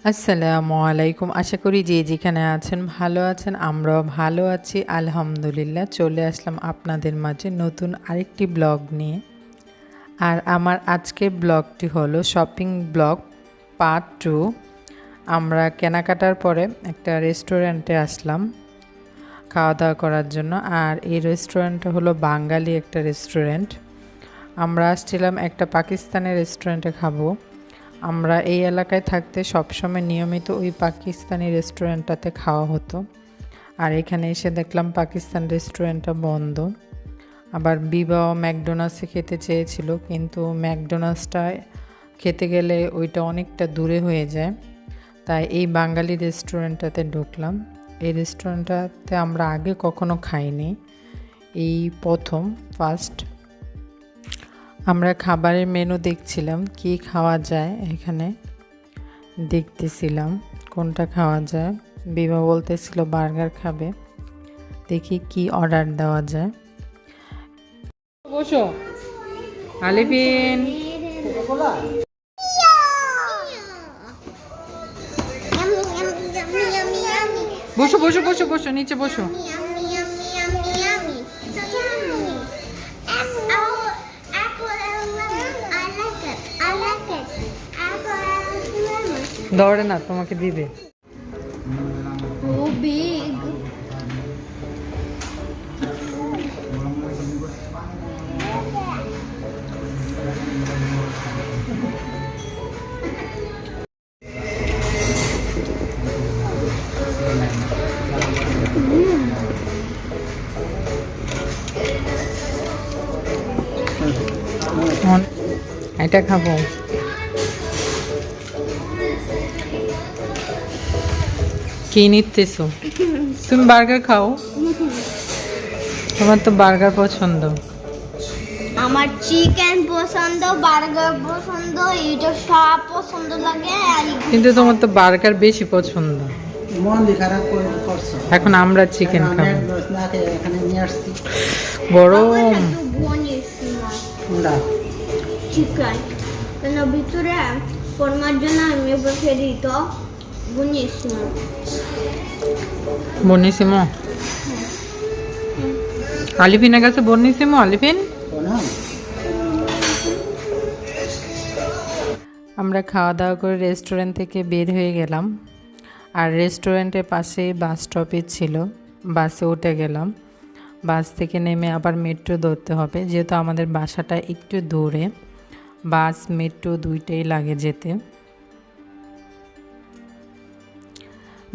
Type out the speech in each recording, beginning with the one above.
আসসালামু আলাইকুম। আশা করি যে যেখানে আছেন ভালো আছেন। আমরাও ভালো আছি আলহামদুলিল্লাহ। চলে আসলাম আপনাদের মাঝে নতুন আরেকটি ব্লগ নিয়ে। আর আমার আজকের ব্লগটি হলো শপিং ব্লগ পার্ট 2। আমরা কেনাকাটার পরে একটা রেস্টুরেন্টে আসলাম খাওয়া দাওয়া করার জন্য। আর এই রেস্টুরেন্টটা হলো বাঙালি একটা রেস্টুরেন্ট। আমরা আসছিলাম একটা পাকিস্তানি রেস্টুরেন্টে খাবো। আমরা এই এলাকায় থাকতে সবসময় নিয়মিত ওই পাকিস্তানি রেস্টুরেন্টটাতে খাওয়া হতো। আর এখানে এসে দেখলাম পাকিস্তান রেস্টুরেন্টটা বন্ধ। আবার বিবাহ ম্যাকডোনাল্ডসে খেতে চেয়েছিল, কিন্তু ম্যাকডোনাল্ডসটা খেতে গেলে ওইটা অনেকটা দূরে হয়ে যায়। তাই এই বাঙালি রেস্টুরেন্টটাতে ঢুকলাম। এই রেস্টুরেন্টটাতে আমরা আগে কখনো খাইনি, এই প্রথম ফার্স্ট। আমরা খাবারের মেনু দেখছিলাম কি খাওয়া যায়, এখানে দেখতেছিলাম কোনটা খাওয়া যায়। বিমা বলতেছিল বার্গার খাবে, দেখি কি অর্ডার দেওয়া যায়। বসো আলিফিন, বসো বসো বসো বসো, নিচে বসো। দৌড়ে না, তোমাকে দিবে। এটা খাবো। কি নিতেছো তুমি? বার্গার খাও, তোমার তো বার্গার পছন্দ। আমার চিকেন পছন্দ, বার্গার পছন্দ, এটা সব পছন্দ লাগে। কিন্তু তোমার তো বার্গার বেশি পছন্দ। এখন আমরা চিকেন খাবো। গরম চিকেন কেন ভিতরে ফরমার জন্য আমি ফেরি তো বনিসিমো আলিফিনের কাছে বনিসিমো আলিফিন। আমরা খাওয়া দাওয়া করে রেস্টুরেন্ট থেকে বের হয়ে গেলাম। আর রেস্টুরেন্টের পাশে বাস স্টপেজ ছিল, বাসে উঠে গেলাম। বাস থেকে নেমে আবার মেট্রো ধরতে হবে, যেহেতু আমাদের বাসাটা একটু দূরে। বাস মেট্রো দুইটাই লাগে যেতে।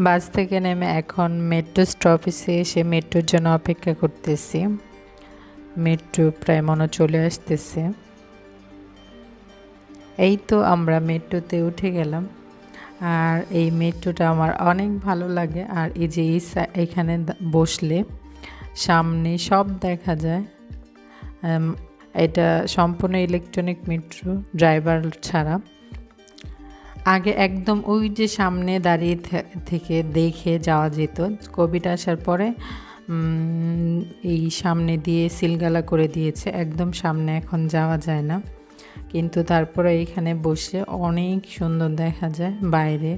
বাস থেকে নেমে এখন মেট্রো স্টপেজে এসে মেট্রোর জন্য অপেক্ষা করতেছি। মেট্রো প্রায় মনে চলে আসতেছে। এই তো আমরা মেট্রোতে উঠে গেলাম। আর এই মেট্রোটা আমার অনেক ভালো লাগে। আর এই যে এখানে বসলে সামনে সব দেখা যায়। এটা সম্পূর্ণ ইলেকট্রনিক মেট্রো, ড্রাইভার ছাড়া। আগে একদম ওই যে সামনে দাঁড়িয়ে থেকে দেখে যাওয়া যেত। কোভিড আসার পরে এই সামনে দিয়ে সিলগালা করে দিয়েছে, একদম সামনে এখন যাওয়া যায় না। কিন্তু তারপরে এইখানে বসে অনেক সুন্দর দেখা যায় বাইরে,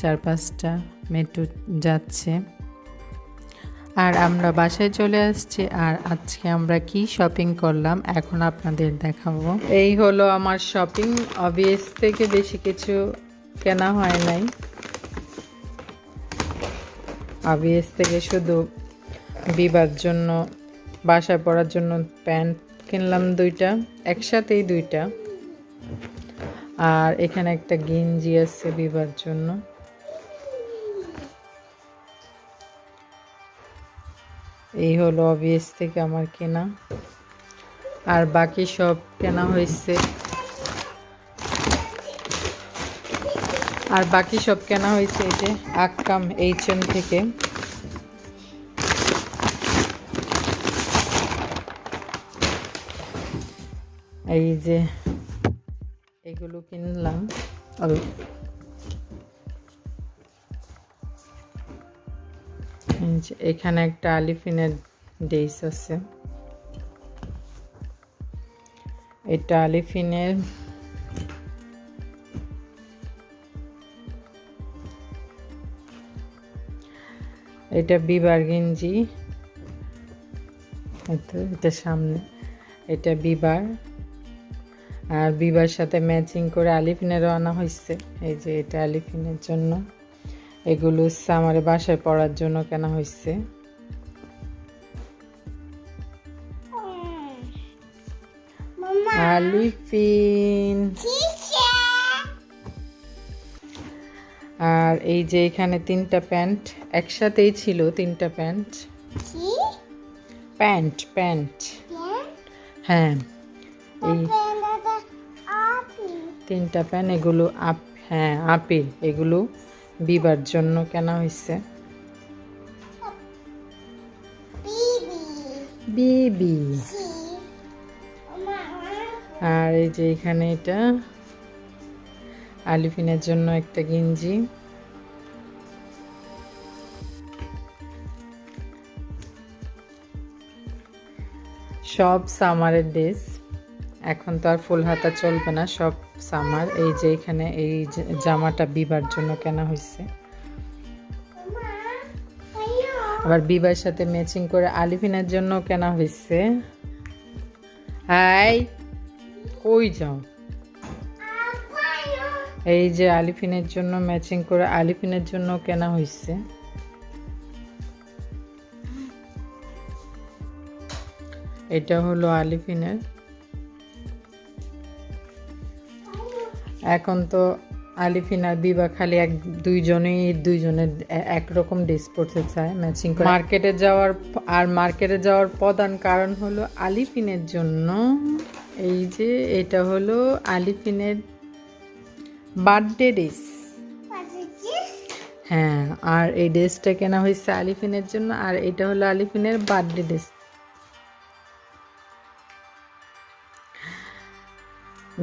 4-5টা মেট্রো যাচ্ছে। আর আমরা বাসায় চলে আসছি। আর আজকে আমরা কি শপিং করলাম এখন আপনাদের দেখাবো। এই হলো আমার শপিং। অবিএস থেকে বেশি কিছু কেনা হয় নাই। অবিএস থেকে শুধু বিবার জন্য, বাসায় পরার জন্য প্যান্ট কিনলাম 2টা, একসাথেই 2টা। আর এখানে একটা গেঞ্জি আছে বিবার জন্য। এই হলো অবিএস থেকে আমার কেনা। আর বাকি সব কেনা হয়েছে এই যে আক্কাম এইচএম থেকে। এই যে এগুলো কিনলাম। এখানে একটা আলিফিনের ড্রেস আছে, এটা আলিফিনের এটা বিবার গেঞ্জি, এটা সামনে, এটা বিবার। আর বিবার সাথে ম্যাচিং করে আলিফিনেরও আনা হয়েছে। এই যে এটা আলিফিনের জন্য, এগুলো হচ্ছে আমার বাসায় পরার জন্য কেনা হয়েছে। আলিফিন। আর এই যে এখানে 3টা প্যান্ট একসাথেই ছিল, 3টা প্যান্ট। প্যান্ট প্যান্ট হ্যাঁ, এই 3টা প্যান্ট, এগুলো হ্যাঁ আপেল, এগুলো বিবার জন্য কেনা হয়েছে। বিবি। আর এই যে এখানে এটা আলিফিনের জন্য একটা গেঞ্জি। সব সামারের ড্রেস, এখন তো আর ফুল হাতা চলবে না, সব সামার। এই যে এখানে এই জামাটা বিবার জন্য কেনা হয়েছে, আবার বিবার সাথে ম্যাচিং করে আলিফিনের জন্য কেনা হয়েছে। হাই, কই যাও? এই যে আলিফিনের জন্য ম্যাচিং করে আলিফিনের জন্য কেনা হয়েছে। এটা হলো আলিফিনের। এখন তো আলিফিন আর বিবা খালি দুইজনের একরকম ড্রেস পরতে চায় ম্যাচিং করে। মার্কেটে যাওয়ার প্রধান কারণ হলো আলিফিনের জন্য। এই যে এটা হলো আলিফিনের বার্থডে ড্রেস। হ্যাঁ, আর এই ড্রেসটা কেনা হয়েছে আলিফিনের জন্য, আর এটা হলো আলিফিনের বার্থডে ড্রেস।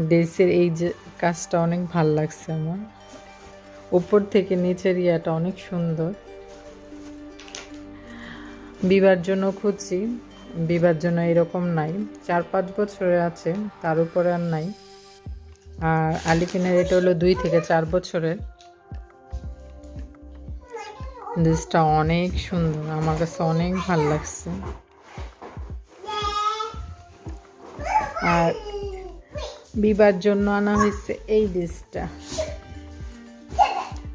ড্রেসের এই যে কাজটা অনেক ভাল লাগছে আমার, উপর থেকে নিচের ইয়াটা অনেক সুন্দর। বিবার জন্য খুঁজছি, বিবার জন্য এরকম নাই, 4-5 বছরে আছে, তার উপরে আর নাই। আর আলিফিনের এটা হলো 2 থেকে 4 বছরের। ড্রেসটা অনেক সুন্দর, আমার কাছে অনেক ভাল লাগছে। আর বিবার জন্য আনা হয়েছে এই ড্রেসটা,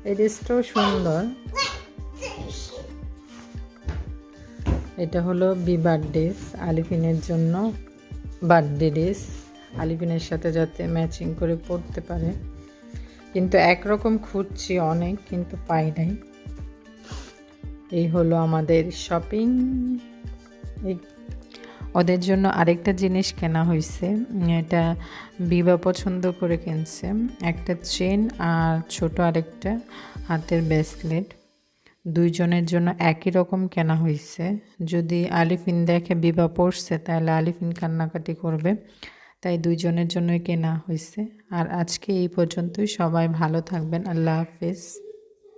এই ড্রেসটাও সুন্দর। এটা হলো বিবার ড্রেস, আলিফিনের জন্য বার্থডে ড্রেস, আলিফিনের সাথে যাতে ম্যাচিং করে পরতে পারে। কিন্তু একরকম খুঁজছি অনেক, কিন্তু পাই নাই। এই হলো আমাদের শপিং। ওদের জন্য আরেকটা জিনিস কেনা হয়েছে, এটা বিবা পছন্দ করে কিনছে, একটা চেন আর ছোট আরেকটা হাতের ব্রেসলেট। দুইজনের জন্য একই রকম কেনা হয়েছে। যদি আলিফিন দেখে বিবা পড়ছে তাহলে আলিফিন কান্নাকাটি করবে, তাই দুইজনের জন্যই কেনা হয়েছে। আর আজকে এই পর্যন্তই, সবাই ভালো থাকবেন, আল্লাহ হাফেজ।